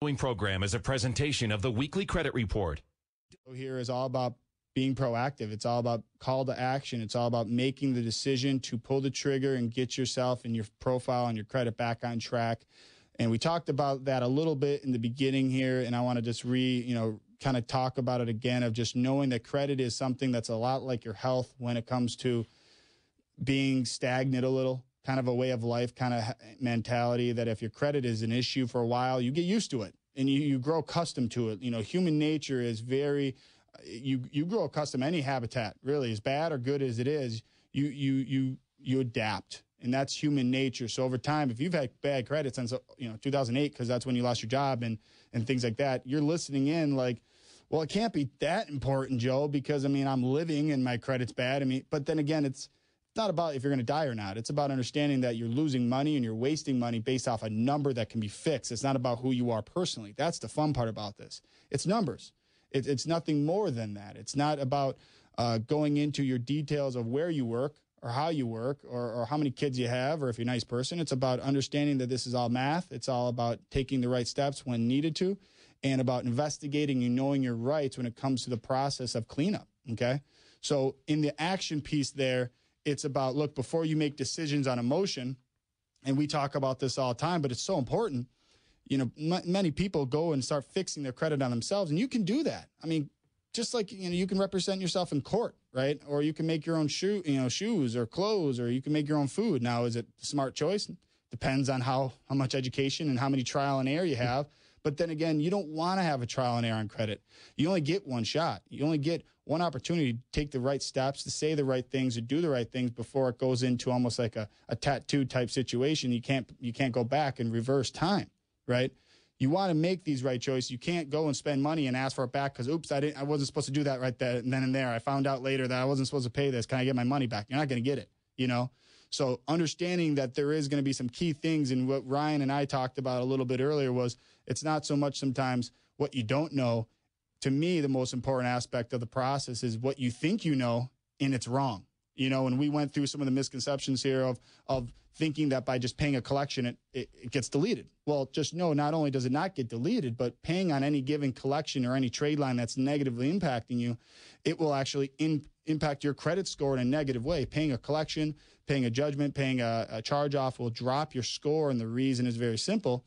The program is a presentation of the weekly credit report. Here is all about being proactive. It's all about call to action. It's all about making the decision to pull the trigger and get yourself and your profile and your credit back on track. And we talked about that a little bit in the beginning here, and I want to just kind of talk about it again, of just knowing that credit is something that's a lot like your health when it comes to being stagnant a little, kind of a way of life kind of mentality, that if your credit is an issue for a while, you get used to it and you grow accustomed to it. Human nature is very, you grow accustomed to any habitat, really, as bad or good as it is, you adapt. And that's human nature. So over time, if you've had bad credit since 2008, because that's when you lost your job and things like that, you're listening in like, well, it can't be that important, Joe, because I'm living and my credit's bad. But then again, it's not about if you're going to die or not. It's about understanding that you're losing money and you're wasting money based off a number that can be fixed. It's not about who you are personally. That's the fun part about this. It's numbers. It's nothing more than that. It's not about going into your details of where you work or how you work or how many kids you have or if you're a nice person. It's about understanding that this is all math. It's all about taking the right steps when needed to, and about investigating and knowing your rights when it comes to the process of cleanup, okay? So in the action piece there, it's about, look, before you make decisions on emotion, and we talk about this all the time, but it's so important. Many people go and start fixing their credit on themselves, and you can do that. Just like, you can represent yourself in court, right? Or you can make your own shoes or clothes, or you can make your own food. Now, is it a smart choice? Depends on how much education and how many trial and error you have. But then again, you don't want to have a trial and error on credit. You only get one shot. You only get one opportunity to take the right steps, to say the right things, to do the right things before it goes into almost like a tattoo type situation. You can't go back and reverse time, right? You want to make these right choices. You can't go and spend money and ask for it back because, oops, I wasn't supposed to do that right there and then and there. I found out later that I wasn't supposed to pay this. Can I get my money back? You're not going to get it, So understanding that there is going to be some key things, and what Ryan and I talked about a little bit earlier was it's not so much sometimes what you don't know. To me, the most important aspect of the process is what you think you know, and it's wrong. And we went through some of the misconceptions here of thinking that by just paying a collection, it gets deleted. Well, just know, not only does it not get deleted, but paying on any given collection or any trade line that's negatively impacting you, it will actually impact your credit score in a negative way. Paying a collection, paying a judgment, paying a charge off will drop your score. And the reason is very simple.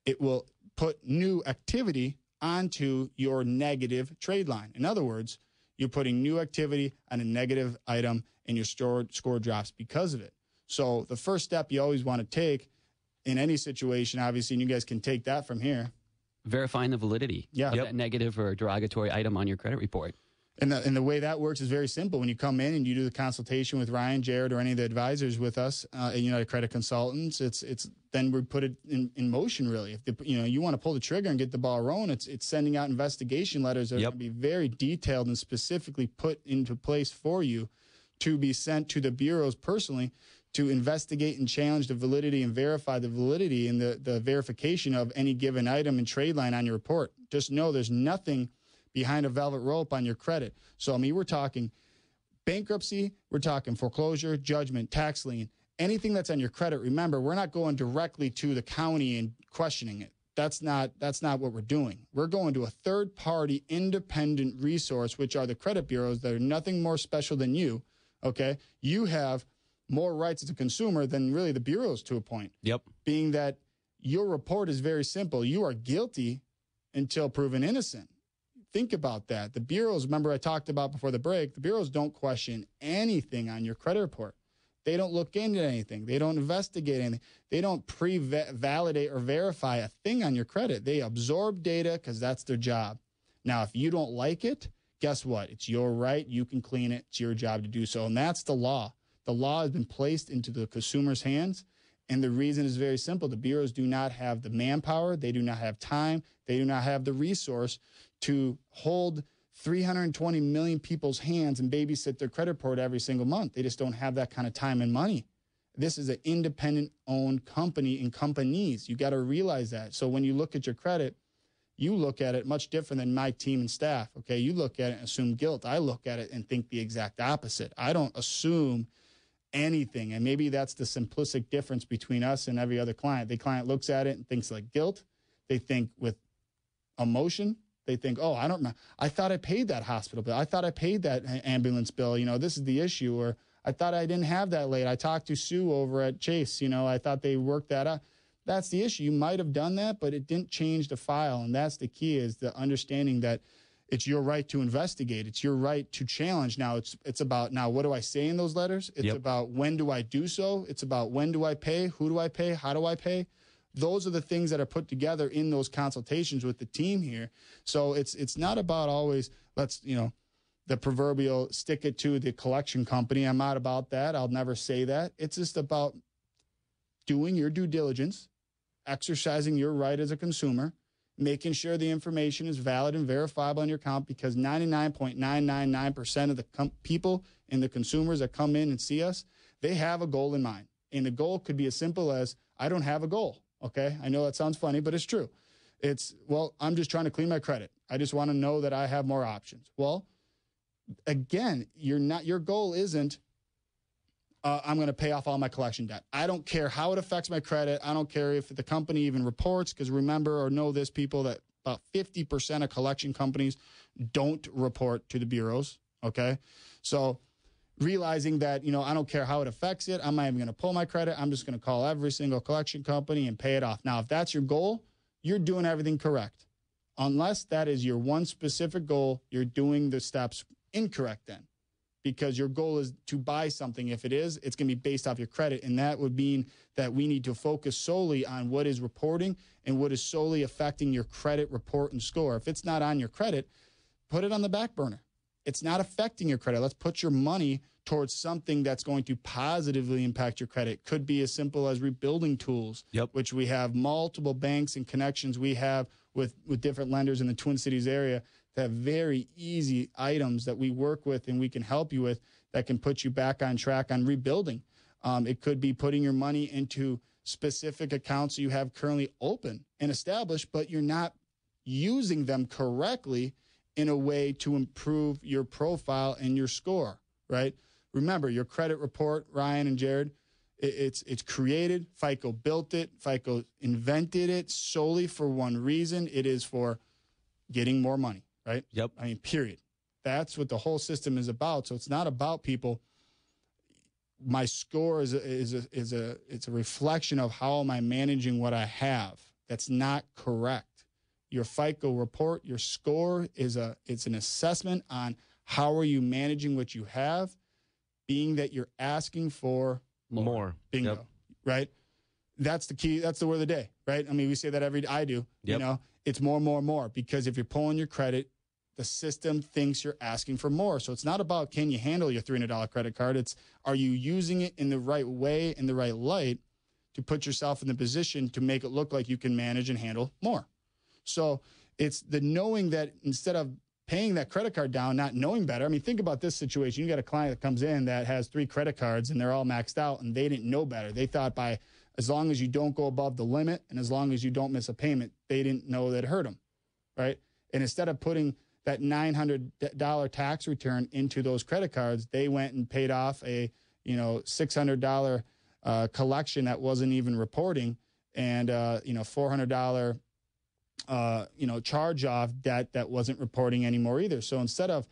It will put new activity onto your negative trade line. In other words, you're putting new activity on a negative item and your score drops because of it. So the first step you always want to take in any situation, obviously, and you guys can take that from here. Verifying the validity of that negative or derogatory item on your credit report. And the way that works is very simple. When you come in and you do the consultation with Ryan, Jared, or any of the advisors with us at United Credit Consultants, it's then we put it in motion, really. If you want to pull the trigger and get the ball rolling, it's sending out investigation letters that are going to be very detailed and specifically put into place for you to be sent to the bureaus personally to investigate and challenge the validity and verify the validity and the verification of any given item and trade line on your report. Just know there's nothing behind a velvet rope on your credit. So, we're talking bankruptcy, we're talking foreclosure, judgment, tax lien, anything that's on your credit. Remember, we're not going directly to the county and questioning it. That's not what we're doing. We're going to a third-party independent resource, which are the credit bureaus that are nothing more special than you, okay? You have more rights as a consumer than really the bureaus to a point. Yep. Being that your report is very simple. You are guilty until proven innocent. Think about that. The bureaus, remember I talked about before the break, the bureaus don't question anything on your credit report. They don't look into anything. They don't investigate anything. They don't pre-validate or verify a thing on your credit. They absorb data because that's their job. Now, if you don't like it, guess what? It's your right. You can clean it. It's your job to do so. And that's the law. The law has been placed into the consumer's hands. And the reason is very simple. The bureaus do not have the manpower. They do not have time. They do not have the resource to hold 320 million people's hands and babysit their credit report every single month. They just don't have that kind of time and money. This is an independent-owned company and companies. You got to realize that. So when you look at your credit, you look at it much different than my team and staff, okay? You look at it and assume guilt. I look at it and think the exact opposite. I don't assume anything, and maybe that's the simplistic difference between us and every other client. The client looks at it and thinks like guilt. They think with emotion. They think, oh, I don't know. I thought I paid that hospital bill. I thought I paid that ambulance bill. This is the issue. Or I thought I didn't have that late. I talked to Sue over at Chase. I thought they worked that out. That's the issue. You might have done that, but it didn't change the file. And that's the key, is the understanding that it's your right to investigate. It's your right to challenge. Now, it's about, now, what do I say in those letters? It's about, when do I do so? It's about, when do I pay? Who do I pay? How do I pay? Those are the things that are put together in those consultations with the team here. So it's not about always, the proverbial stick it to the collection company. I'm not about that. I'll never say that. It's just about doing your due diligence, exercising your right as a consumer, making sure the information is valid and verifiable on your account, because 99.999% of the people and the consumers that come in and see us, they have a goal in mind. And the goal could be as simple as, I don't have a goal. Okay, I know that sounds funny, but it's true. It's, well, I'm just trying to clean my credit. I just want to know that I have more options. Well, again, your goal isn't, I'm going to pay off all my collection debt. I don't care how it affects my credit. I don't care if the company even reports, because remember or know this, people, that about 50% of collection companies don't report to the bureaus, okay? So realizing that, I don't care how it affects it. I'm not even going to pull my credit. I'm just going to call every single collection company and pay it off. Now, if that's your goal, you're doing everything correct. Unless that is your one specific goal, you're doing the steps incorrect then, because your goal is to buy something. If it is, it's going to be based off your credit, and that would mean that we need to focus solely on what is reporting and what is solely affecting your credit report and score. If it's not on your credit, put it on the back burner. It's not affecting your credit. Let's put your money towards something that's going to positively impact your credit. Could be as simple as rebuilding tools, which we have multiple banks and connections we have with different lenders in the Twin Cities area that have very easy items that we work with and we can help you with that can put you back on track on rebuilding. It could be putting your money into specific accounts you have currently open and established, but you're not using them correctly in a way to improve your profile and your score, right? Remember, your credit report, Ryan and Jared, it's created. FICO built it. FICO invented it solely for one reason. It is for getting more money, right? Yep. I mean, period. That's what the whole system is about. So it's not about people. My score is a reflection of how am I managing what I have. That's not correct. Your FICO report, your score it's an assessment on how are you managing what you have, being that you're asking for more. Bingo. Right? That's the key. That's the word of the day, right? I mean, we say that every day. I do. It's more, because if you're pulling your credit, the system thinks you're asking for more. So it's not about, can you handle your $300 credit card? It's, are you using it in the right way, in the right light, to put yourself in the position to make it look like you can manage and handle more. So it's the knowing that instead of paying that credit card down, not knowing better. I mean, think about this situation. You got a client that comes in that has 3 credit cards and they're all maxed out and they didn't know better. They thought by as long as you don't go above the limit and as long as you don't miss a payment, they didn't know that it hurt them, right? And instead of putting that $900 tax return into those credit cards, they went and paid off a $600 collection that wasn't even reporting, and $400 charge off debt that wasn't reporting anymore either. So instead of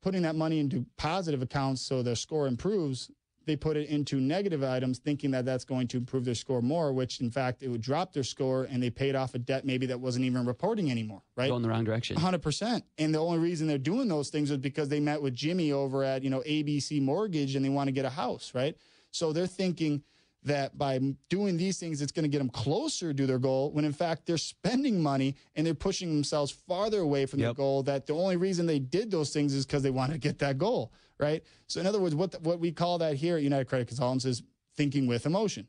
putting that money into positive accounts so their score improves, they put it into negative items thinking that that's going to improve their score more, which in fact it would drop their score, and they paid off a debt maybe that wasn't even reporting anymore, right? Going the wrong direction. 100%. And the only reason they're doing those things is because they met with Jimmy over at, ABC Mortgage and they want to get a house, right? So they're thinking that by doing these things, it's going to get them closer to their goal, when in fact they're spending money and they're pushing themselves farther away from their goal, that the only reason they did those things is because they wanted to get that goal, right? So in other words, what we call that here at United Credit Consultants is thinking with emotion,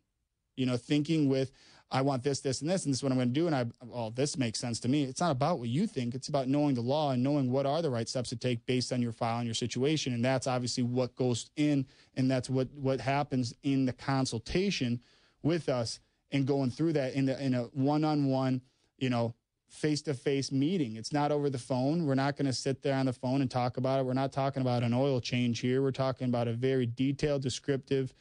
thinking with, I want this, this, and this is what I'm going to do. And this makes sense to me. It's not about what you think. It's about knowing the law and knowing what are the right steps to take based on your file and your situation. And that's obviously what goes in, and that's what happens in the consultation with us and going through that in a one-on-one, face-to-face meeting. It's not over the phone. We're not going to sit there on the phone and talk about it. We're not talking about an oil change here. We're talking about a very detailed, descriptive,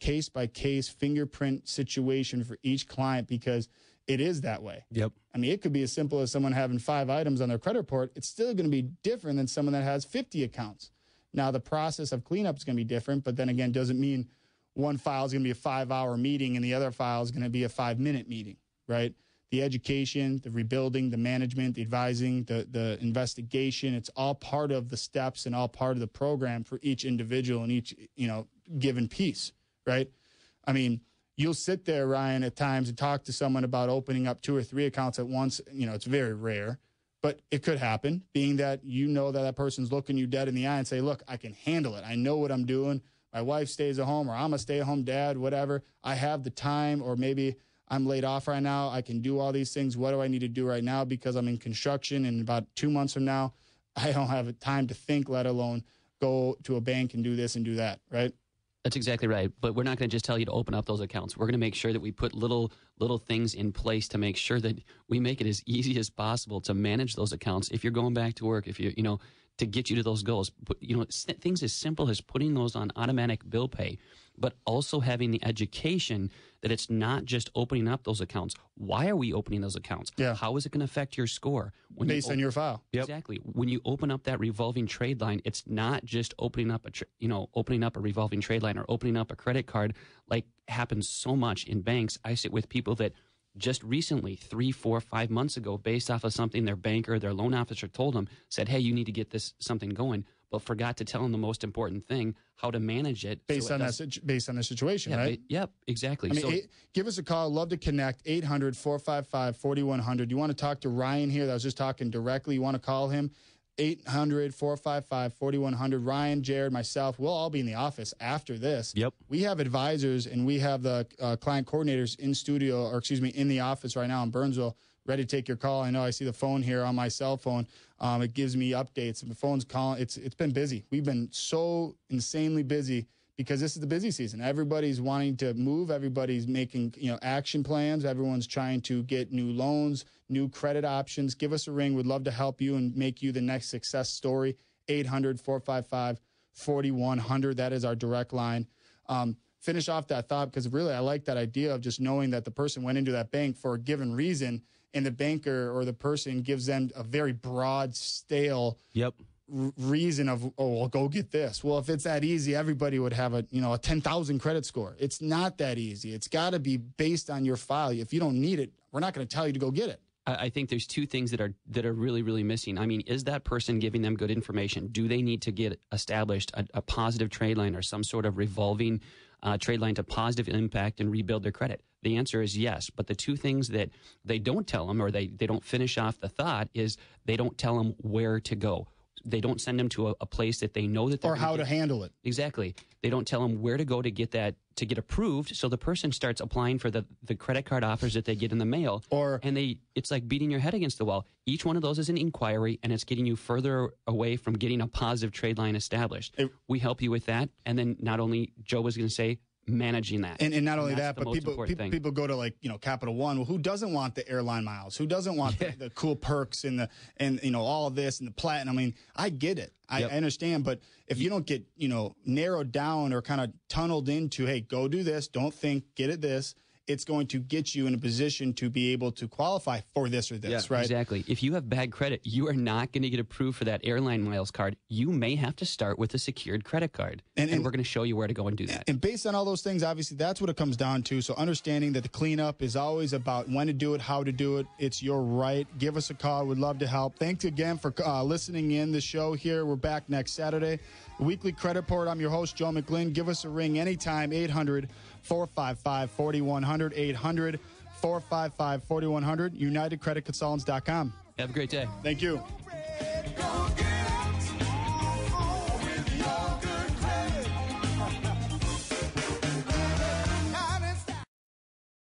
case-by-case fingerprint situation for each client, because it is that way. Yep. I mean, it could be as simple as someone having 5 items on their credit report. It's still going to be different than someone that has 50 accounts. Now, the process of cleanup is going to be different, but then again, doesn't mean one file is going to be a 5-hour meeting and the other file is going to be a 5-minute meeting, right? The education, the rebuilding, the management, the advising, the investigation, it's all part of the steps and all part of the program for each individual and each, given piece, right? I mean, you'll sit there, Ryan, at times and talk to someone about opening up 2 or 3 accounts at once. It's very rare, but it could happen, being that that person's looking you dead in the eye and say, look, I can handle it. I know what I'm doing. My wife stays at home, or I'm a stay-at-home dad, whatever. I have the time, or maybe I'm laid off right now. I can do all these things. What do I need to do right now? Because I'm in construction, and about 2 months from now, I don't have time to think, let alone go to a bank and do this and do that, right? That's exactly right. But we're not going to just tell you to open up those accounts. We're going to make sure that we put little things in place to make sure that we make it as easy as possible to manage those accounts. If you're going back to work, if to get you to those goals, things as simple as putting those on automatic bill pay, but also having the education that it's not just opening up those accounts. Why are we opening those accounts? Yeah. How is it going to affect your score? Based on your file. Yep. Exactly. When you open up that revolving trade line, it's not just opening up a revolving trade line or opening up a credit card like happens so much in banks. I sit with people that just recently, 3, 4, 5 months ago, based off of something their banker, their loan officer told them, said, hey, you need to get something going, but forgot to tell them the most important thing, how to manage it. Based on the situation, right? Yep, exactly. I mean, give us a call. Love to connect. 800-455-4100. You want to talk to Ryan here? That was just talking directly. You want to call him? 800-455-4100. Ryan, Jared, myself, we'll all be in the office after this. Yep. We have advisors and we have the client coordinators in the office right now in Burnsville, ready to take your call. I know I see the phone here on my cell phone. It gives me updates. The phone's calling. It's been busy. We've been so insanely busy because this is the busy season. Everybody's wanting to move. Everybody's making action plans. Everyone's trying to get new loans, new credit options. Give us a ring. We'd love to help you and make you the next success story. 800-455-4100. That is our direct line. Finish off that thought, because really I like that idea of just knowing that the person went into that bank for a given reason, and the banker or the person gives them a very broad, stale reason of, well, go get this. Well, if it's that easy, everybody would have a 10,000 credit score. It's not that easy. It's got to be based on your file. If you don't need it, we're not going to tell you to go get it. I think there's 2 things that are really, really missing. I mean, is that person giving them good information? Do they need to get established a positive trade line or some sort of revolving trade line to positive impact and rebuild their credit? The answer is yes. But the 2 things that they don't tell them, or they don't finish off the thought, is they don't tell them where to go. They don't send them to a place that they know that they're or how to handle it. Exactly. They don't tell them where to go to get approved. So the person starts applying for the credit card offers that they get in the mail. It's like beating your head against the wall. Each one of those is an inquiry, and it's getting you further away from getting a positive trade line established. We help you with that. And then not only, Joe was going to say, managing that. And not only that, but people go to Capital One. Well, who doesn't want the airline miles? Who doesn't want the cool perks and all of this and the platinum? I mean, I get it. I understand. But if you don't get, narrowed down or kind of tunneled into, hey, go do this, don't think, get it this, it's going to get you in a position to be able to qualify for this or this, right? Exactly. If you have bad credit, you are not going to get approved for that airline miles card. You may have to start with a secured credit card, and we're going to show you where to go and do that. And based on all those things, obviously, that's what it comes down to. So understanding that the cleanup is always about when to do it, how to do it. It's your right. Give us a call. We'd love to help. Thanks again for listening in the show here. We're back next Saturday. Weekly Credit Report. I'm your host, Joe McGlynn. Give us a ring anytime, 800-455-4100, 800-455-4100, UnitedCreditConsultants.com. Have a great day. Thank you.